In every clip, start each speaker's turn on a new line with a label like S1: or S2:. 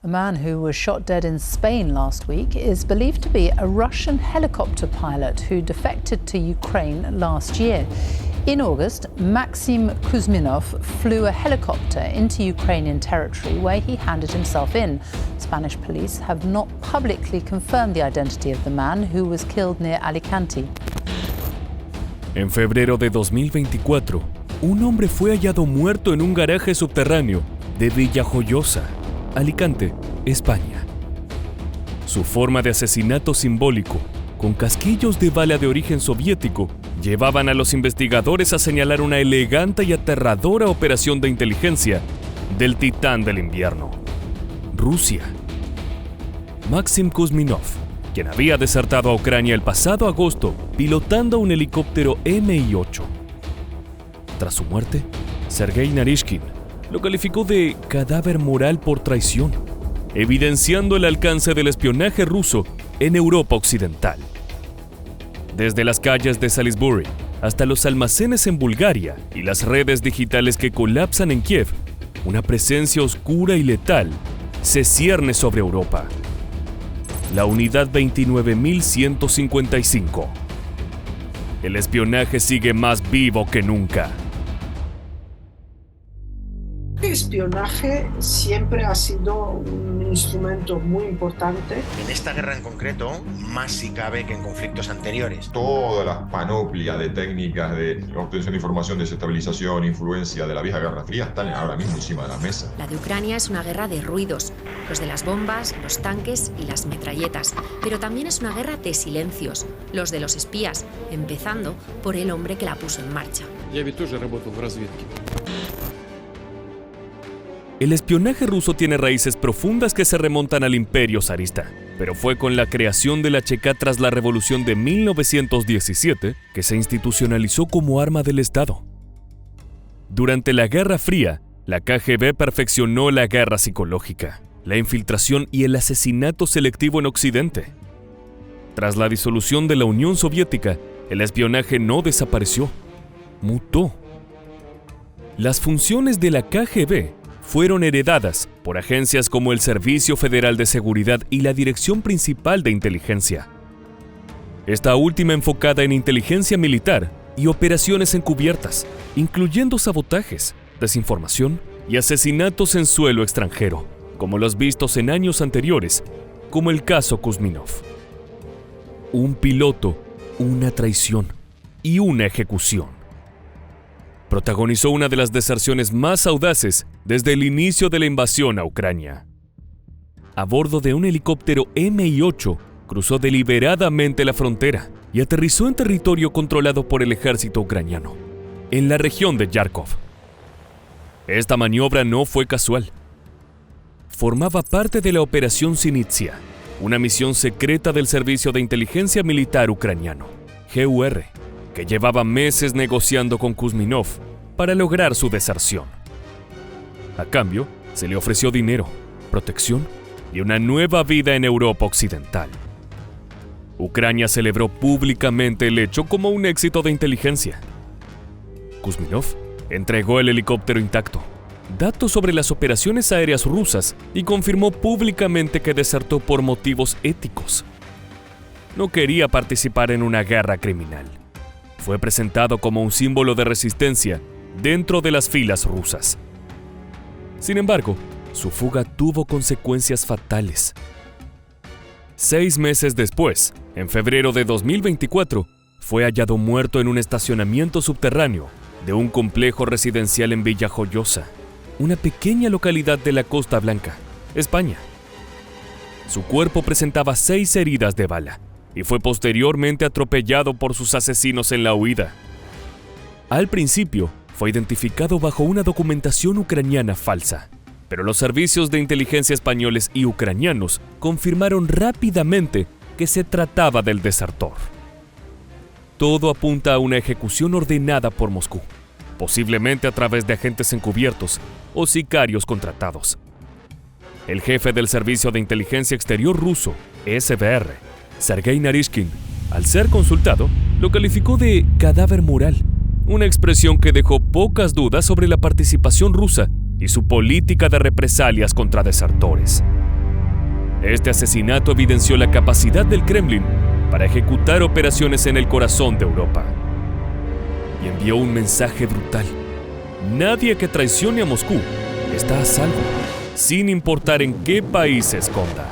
S1: A man who was shot dead in Spain last week is believed to be a Russian helicopter pilot who defected to Ukraine last year. In August, Maxim Kuzminov flew a helicopter into Ukrainian territory where he handed himself in. Spanish police have not publicly confirmed the identity of the man who was killed near Alicante.
S2: En febrero de 2024, un hombre fue hallado muerto en un garaje subterráneo de Villajoyosa, Alicante, España. Su forma de asesinato simbólico, con casquillos de bala de origen soviético, llevaban a los investigadores a señalar una elegante y aterradora operación de inteligencia del titán del invierno, Rusia. Maxim Kuzminov, quien había desertado a Ucrania el pasado agosto pilotando un helicóptero Mi-8. Tras su muerte, Sergei Naryshkin lo calificó de cadáver moral por traición, evidenciando el alcance del espionaje ruso en Europa Occidental. Desde las calles de Salisbury hasta los almacenes en Bulgaria y las redes digitales que colapsan en Kiev, una presencia oscura y letal se cierne sobre Europa. La unidad 29.155. El espionaje sigue más vivo que nunca.
S3: El espionaje siempre ha sido un instrumento muy importante.
S4: En esta guerra en concreto, más si cabe que en conflictos anteriores.
S5: Toda la panoplia de técnicas de obtención de información, desestabilización, influencia de la vieja Guerra Fría están ahora mismo encima de la mesa.
S6: La de Ucrania es una guerra de ruidos, los de las bombas, los tanques y las metralletas, pero también es una guerra de silencios, los de los espías, empezando por el hombre que la puso en marcha.
S2: El espionaje ruso tiene raíces profundas que se remontan al imperio zarista, pero fue con la creación de la Cheka tras la revolución de 1917 que se institucionalizó como arma del Estado. Durante la Guerra Fría, la KGB perfeccionó la guerra psicológica, la infiltración y el asesinato selectivo en Occidente. Tras la disolución de la Unión Soviética, el espionaje no desapareció, mutó. Las funciones de la KGB fueron heredadas por agencias como el Servicio Federal de Seguridad y la Dirección Principal de Inteligencia. Esta última enfocada en inteligencia militar y operaciones encubiertas, incluyendo sabotajes, desinformación y asesinatos en suelo extranjero, como los vistos en años anteriores, como el caso Kuzminov. Un piloto, una traición y una ejecución. Protagonizó una de las deserciones más audaces desde el inicio de la invasión a Ucrania. A bordo de un helicóptero Mi-8, cruzó deliberadamente la frontera y aterrizó en territorio controlado por el ejército ucraniano, en la región de Yarkov. Esta maniobra no fue casual. Formaba parte de la Operación Sinitsia, una misión secreta del Servicio de Inteligencia Militar Ucraniano, GUR, que llevaba meses negociando con Kuzminov para lograr su deserción. A cambio, se le ofreció dinero, protección y una nueva vida en Europa Occidental. Ucrania celebró públicamente el hecho como un éxito de inteligencia. Kuzminov entregó el helicóptero intacto, datos sobre las operaciones aéreas rusas y confirmó públicamente que desertó por motivos éticos. No quería participar en una guerra criminal. Fue presentado como un símbolo de resistencia dentro de las filas rusas. Sin embargo, su fuga tuvo consecuencias fatales. 6 meses después, en febrero de 2024, fue hallado muerto en un estacionamiento subterráneo de un complejo residencial en Villajoyosa, una pequeña localidad de la Costa Blanca, España. Su cuerpo presentaba 6 heridas de bala y fue posteriormente atropellado por sus asesinos en la huida. Al principio, fue identificado bajo una documentación ucraniana falsa, pero los servicios de inteligencia españoles y ucranianos confirmaron rápidamente que se trataba del desertor. Todo apunta a una ejecución ordenada por Moscú, posiblemente a través de agentes encubiertos o sicarios contratados. El jefe del Servicio de Inteligencia Exterior ruso, SVR, Sergei Naryshkin, al ser consultado, lo calificó de cadáver moral, una expresión que dejó pocas dudas sobre la participación rusa y su política de represalias contra desertores. Este asesinato evidenció la capacidad del Kremlin para ejecutar operaciones en el corazón de Europa. Y envió un mensaje brutal. Nadie que traicione a Moscú está a salvo, sin importar en qué país se esconda.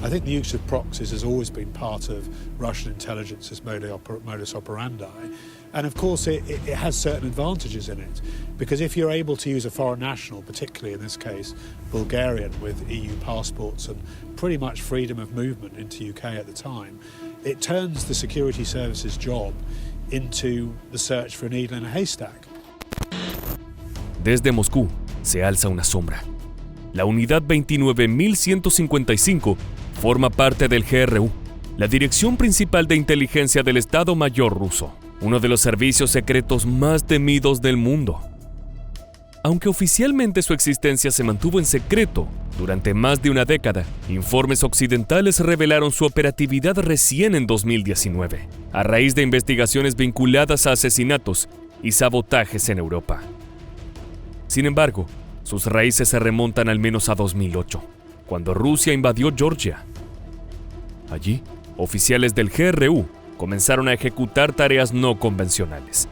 S7: I think the use of proxies has always been part of Russian intelligence's modus operandi. And of course, it has certain advantages in it. Because if you're able to use a foreign national, particularly in this case, Bulgarian with EU passports and pretty much freedom of movement into UK at the time, it turns the security services job into the search for a needle in a haystack.
S2: Desde Moscú se alza una sombra. La unidad 29.155 forma parte del GRU, la dirección principal de inteligencia del Estado Mayor ruso, uno de los servicios secretos más temidos del mundo. Aunque oficialmente su existencia se mantuvo en secreto durante más de una década, informes occidentales revelaron su operatividad recién en 2019, a raíz de investigaciones vinculadas a asesinatos y sabotajes en Europa. Sin embargo, sus raíces se remontan al menos a 2008, cuando Rusia invadió Georgia. Allí, oficiales del GRU comenzaron a ejecutar tareas no convencionales: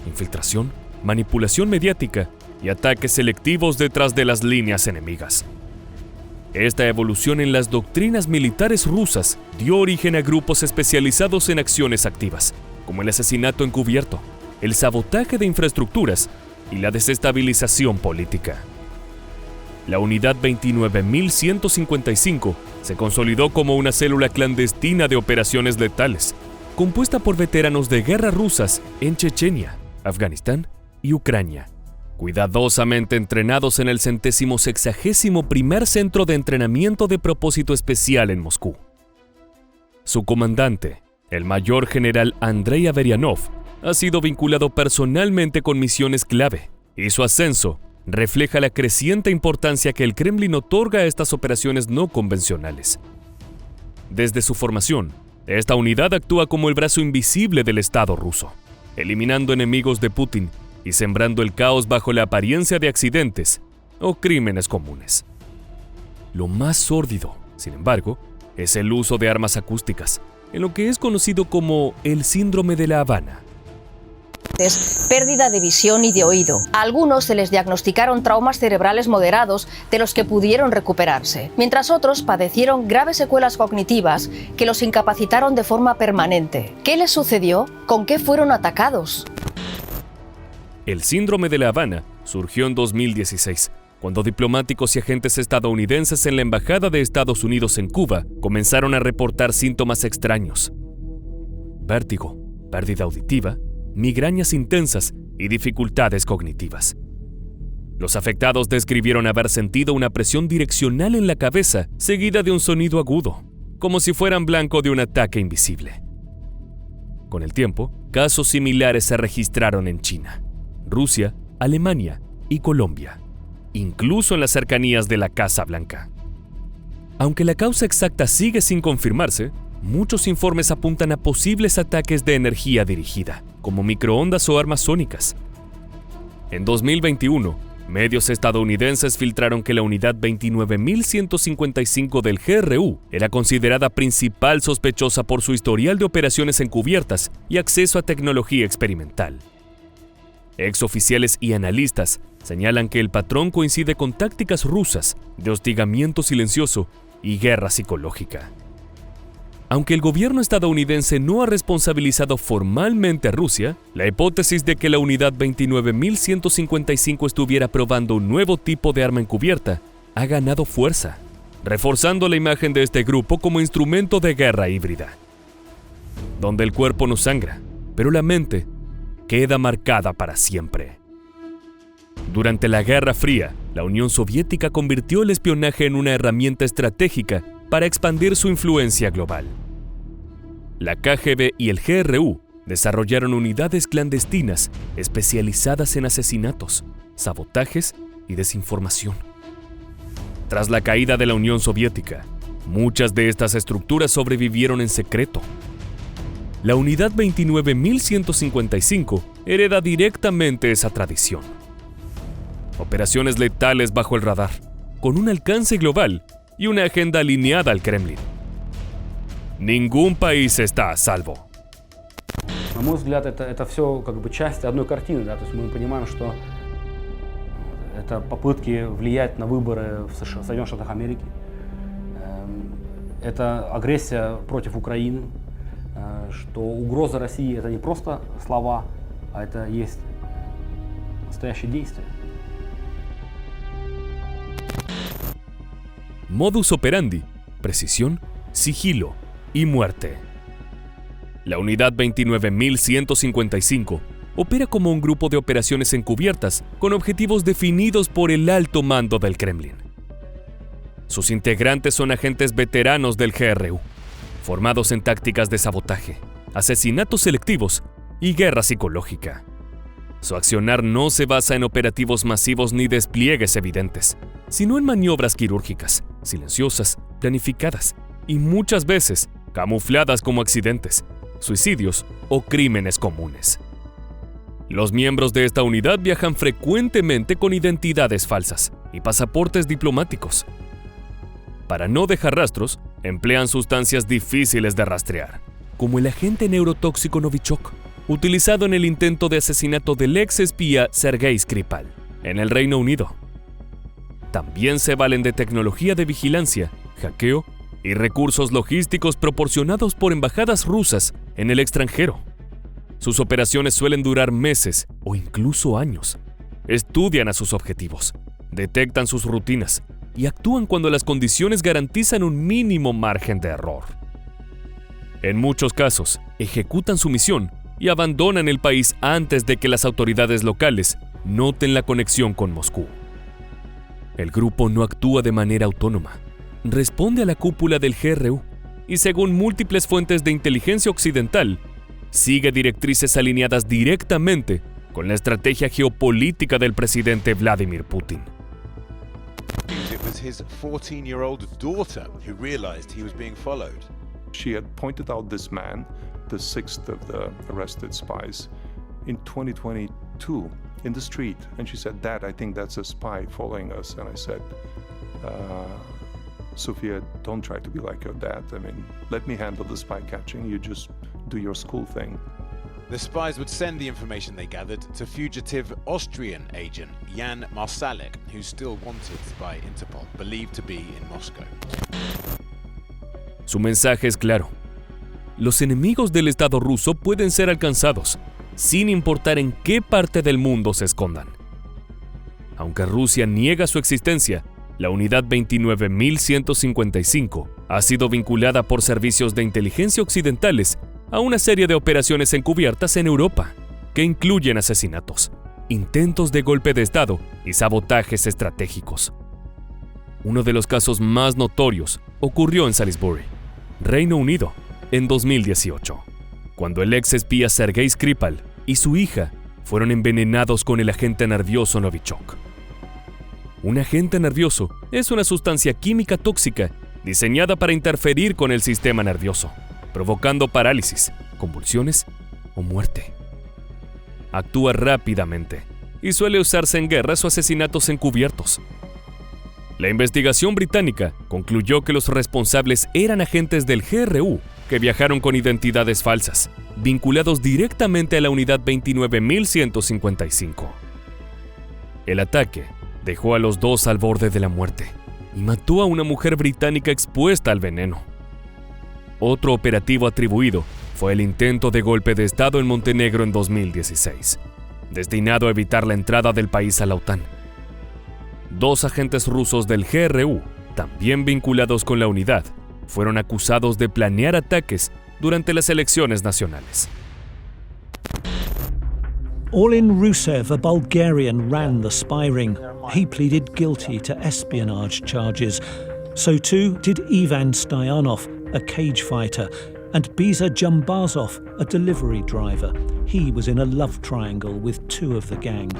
S2: infiltración, manipulación mediática y ataques selectivos detrás de las líneas enemigas. Esta evolución en las doctrinas militares rusas dio origen a grupos especializados en acciones activas, como el asesinato encubierto, el sabotaje de infraestructuras y la desestabilización política. La unidad 29.155 se consolidó como una célula clandestina de operaciones letales, compuesta por veteranos de guerra rusas en Chechenia, Afganistán y Ucrania, cuidadosamente entrenados en el 161º Centro de Entrenamiento de Propósito Especial en Moscú. Su comandante, el mayor general Andrei Averianov, ha sido vinculado personalmente con misiones clave, y su ascenso refleja la creciente importancia que el Kremlin otorga a estas operaciones no convencionales. Desde su formación, esta unidad actúa como el brazo invisible del Estado ruso, eliminando enemigos de Putin y sembrando el caos bajo la apariencia de accidentes o crímenes comunes. Lo más sórdido, sin embargo, es el uso de armas acústicas, en lo que es conocido como el síndrome de La Habana.
S8: Pérdida de visión y de oído. A algunos se les diagnosticaron traumas cerebrales moderados de los que pudieron recuperarse, mientras otros padecieron graves secuelas cognitivas que los incapacitaron de forma permanente. ¿Qué les sucedió? ¿Con qué fueron atacados?
S2: El síndrome de La Habana surgió en 2016, cuando diplomáticos y agentes estadounidenses en la Embajada de Estados Unidos en Cuba comenzaron a reportar síntomas extraños: vértigo, pérdida auditiva, migrañas intensas y dificultades cognitivas. Los afectados describieron haber sentido una presión direccional en la cabeza seguida de un sonido agudo, como si fueran blanco de un ataque invisible. Con el tiempo, casos similares se registraron en China, Rusia, Alemania y Colombia, incluso en las cercanías de la Casa Blanca. Aunque la causa exacta sigue sin confirmarse, muchos informes apuntan a posibles ataques de energía dirigida, como microondas o armas sónicas. En 2021, medios estadounidenses filtraron que la unidad 29.155 del GRU era considerada principal sospechosa por su historial de operaciones encubiertas y acceso a tecnología experimental. Exoficiales y analistas señalan que el patrón coincide con tácticas rusas de hostigamiento silencioso y guerra psicológica. Aunque el gobierno estadounidense no ha responsabilizado formalmente a Rusia, la hipótesis de que la unidad 29.155 estuviera probando un nuevo tipo de arma encubierta ha ganado fuerza, reforzando la imagen de este grupo como instrumento de guerra híbrida, donde el cuerpo no sangra, pero la mente queda marcada para siempre. Durante la Guerra Fría, la Unión Soviética convirtió el espionaje en una herramienta estratégica para expandir su influencia global. La KGB y el GRU desarrollaron unidades clandestinas especializadas en asesinatos, sabotajes y desinformación. Tras la caída de la Unión Soviética, muchas de estas estructuras sobrevivieron en secreto. La unidad 29.155 hereda directamente esa tradición. Operaciones letales bajo el radar, con un alcance global y una agenda alineada al Kremlin. Ningún país está a salvo.
S9: На мой взгляд, это все как бы часть одной картины, да, то есть мы понимаем, что это попытки влиять на выборы в США, Соединенных Штатах Америки, это агрессия против Украины, что угроза России это не просто слова, а это есть настоящее действие.
S2: Modus operandi, precisión, sigilo y muerte. La Unidad 29155 opera como un grupo de operaciones encubiertas con objetivos definidos por el alto mando del Kremlin. Sus integrantes son agentes veteranos del GRU, formados en tácticas de sabotaje, asesinatos selectivos y guerra psicológica. Su accionar no se basa en operativos masivos ni despliegues evidentes, sino en maniobras quirúrgicas, silenciosas, planificadas y muchas veces camufladas como accidentes, suicidios o crímenes comunes. Los miembros de esta unidad viajan frecuentemente con identidades falsas y pasaportes diplomáticos. Para no dejar rastros, emplean sustancias difíciles de rastrear, como el agente neurotóxico Novichok, utilizado en el intento de asesinato del ex espía Sergei Skripal, en el Reino Unido. También se valen de tecnología de vigilancia, hackeo y recursos logísticos proporcionados por embajadas rusas en el extranjero. Sus operaciones suelen durar meses o incluso años. Estudian a sus objetivos, detectan sus rutinas y actúan cuando las condiciones garantizan un mínimo margen de error. En muchos casos, ejecutan su misión y abandonan el país antes de que las autoridades locales noten la conexión con Moscú. El grupo no actúa de manera autónoma. Responde a la cúpula del GRU y, según múltiples fuentes de inteligencia occidental, sigue directrices alineadas directamente con la estrategia geopolítica del presidente Vladimir Putin.
S10: It was his 14-year-old daughter who realized he was being followed.
S11: She had pointed out this man, the sixth of the arrested spies, in 2022 in the street, and she said, "Dad, I think that's a spy following us." And I said, Sofia, don't try to be like your dad. I mean, let me handle the spy catching. You just do your school thing.
S10: The spies would send the information they gathered to fugitive Austrian agent Jan Marsalek, who's still wanted by Interpol, believed to be in Moscow.
S2: Su mensaje es claro. Los enemigos del Estado ruso pueden ser alcanzados, sin importar en qué parte del mundo se escondan. Aunque Rusia niega su existencia, la Unidad 29155 ha sido vinculada por servicios de inteligencia occidentales a una serie de operaciones encubiertas en Europa, que incluyen asesinatos, intentos de golpe de Estado y sabotajes estratégicos. Uno de los casos más notorios ocurrió en Salisbury, Reino Unido, en 2018, cuando el ex espía Sergei Skripal y su hija fueron envenenados con el agente nervioso Novichok. Un agente nervioso es una sustancia química tóxica diseñada para interferir con el sistema nervioso, provocando parálisis, convulsiones o muerte. Actúa rápidamente y suele usarse en guerras o asesinatos encubiertos. La investigación británica concluyó que los responsables eran agentes del GRU que viajaron con identidades falsas, vinculados directamente a la Unidad 29155. El ataque dejó a los dos al borde de la muerte y mató a una mujer británica expuesta al veneno. Otro operativo atribuido fue el intento de golpe de Estado en Montenegro en 2016, destinado a evitar la entrada del país a la OTAN. Dos agentes rusos del GRU, también vinculados con la unidad, fueron acusados de planear ataques durante las elecciones nacionales.
S12: Orlin Rusev, a Bulgarian, ran the spy ring. He pleaded guilty to espionage charges. So too did Ivan Stoyanov, a cage fighter, and Biza Jumbazov, a delivery driver. He was in a love triangle with two of the gang.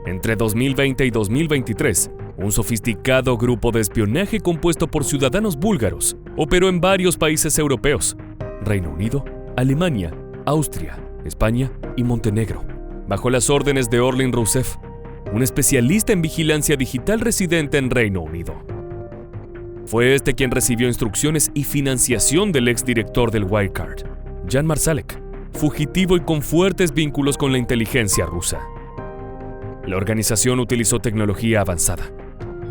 S2: Entre 2020 y 2023, un sofisticado grupo de espionaje compuesto por ciudadanos búlgaros operó en varios países europeos: Reino Unido, Alemania, Austria, España y Montenegro, bajo las órdenes de Orlin Rusev, un especialista en vigilancia digital residente en Reino Unido. Fue este quien recibió instrucciones y financiación del exdirector del Wirecard, Jan Marsalek, fugitivo y con fuertes vínculos con la inteligencia rusa. La organización utilizó tecnología avanzada,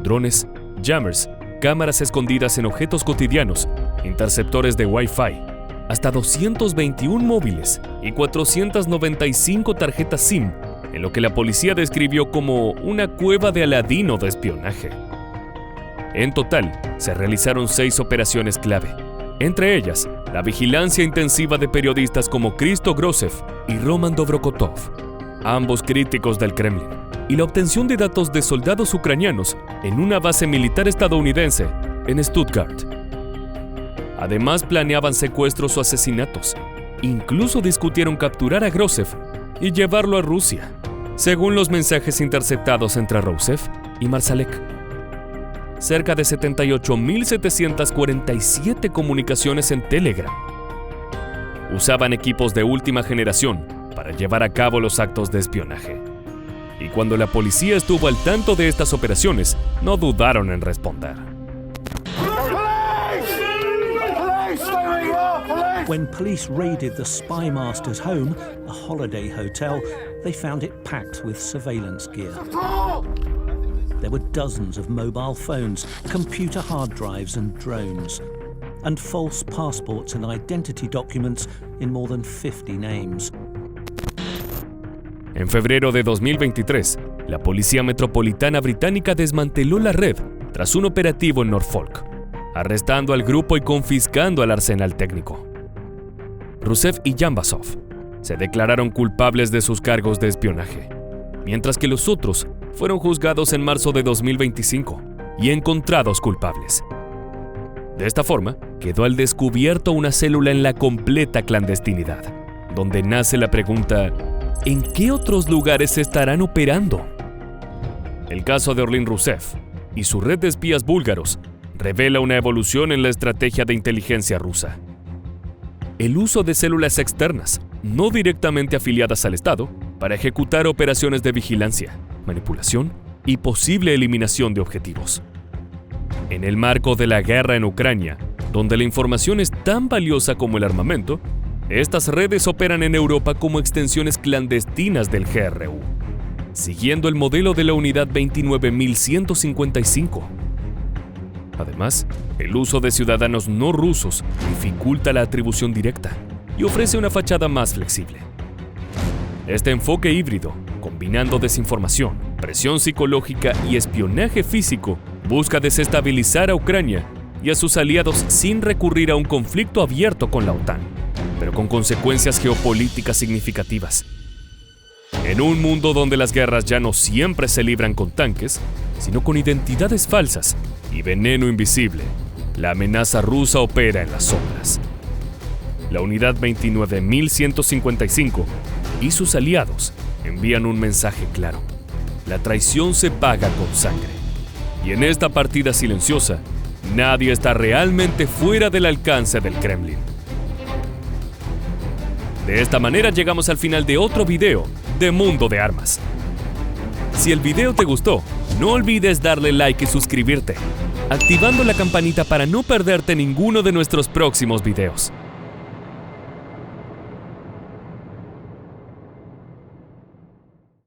S2: drones, jammers, cámaras escondidas en objetos cotidianos, interceptores de Wi-Fi, hasta 221 móviles y 495 tarjetas SIM, en lo que la policía describió como una cueva de Aladino de espionaje. En total, se realizaron 6 operaciones clave, entre ellas la vigilancia intensiva de periodistas como Christo Grozev y Roman Dobrokotov, ambos críticos del Kremlin, y la obtención de datos de soldados ucranianos en una base militar estadounidense en Stuttgart. Además, planeaban secuestros o asesinatos. Incluso discutieron capturar a Grozev y llevarlo a Rusia, según los mensajes interceptados entre Grozev y Marsalek. Cerca de 78.747 comunicaciones en Telegram. Usaban equipos de última generación para llevar a cabo los actos de espionaje. Y cuando la policía estuvo al tanto de estas operaciones, no dudaron en responder.
S12: When police raided the spy master's home, a holiday hotel, they found it packed with surveillance gear. There were dozens of mobile phones, computer hard drives and drones, and false passports and identity documents in more than 50 names.
S2: En febrero de 2023, la Policía Metropolitana Británica desmanteló la red tras un operativo en Norfolk, arrestando al grupo y confiscando el arsenal técnico. Rusev y Jambasov se declararon culpables de sus cargos de espionaje, mientras que los otros fueron juzgados en marzo de 2025 y encontrados culpables. De esta forma, quedó al descubierto una célula en la completa clandestinidad, donde nace la pregunta: ¿en qué otros lugares se estarán operando? El caso de Orlin Rusev y su red de espías búlgaros revela una evolución en la estrategia de inteligencia rusa. El uso de células externas, no directamente afiliadas al Estado, para ejecutar operaciones de vigilancia, manipulación y posible eliminación de objetivos. En el marco de la guerra en Ucrania, donde la información es tan valiosa como el armamento, estas redes operan en Europa como extensiones clandestinas del GRU, siguiendo el modelo de la Unidad 29155. Además, el uso de ciudadanos no rusos dificulta la atribución directa y ofrece una fachada más flexible. Este enfoque híbrido, combinando desinformación, presión psicológica y espionaje físico, busca desestabilizar a Ucrania y a sus aliados sin recurrir a un conflicto abierto con la OTAN, pero con consecuencias geopolíticas significativas. En un mundo donde las guerras ya no siempre se libran con tanques, sino con identidades falsas y veneno invisible, la amenaza rusa opera en las sombras. La Unidad 29155 y sus aliados envían un mensaje claro: la traición se paga con sangre. Y en esta partida silenciosa, nadie está realmente fuera del alcance del Kremlin. De esta manera llegamos al final de otro video de Mundo de Armas. Si el video te gustó, no olvides darle like y suscribirte, activando la campanita para no perderte ninguno de nuestros próximos videos.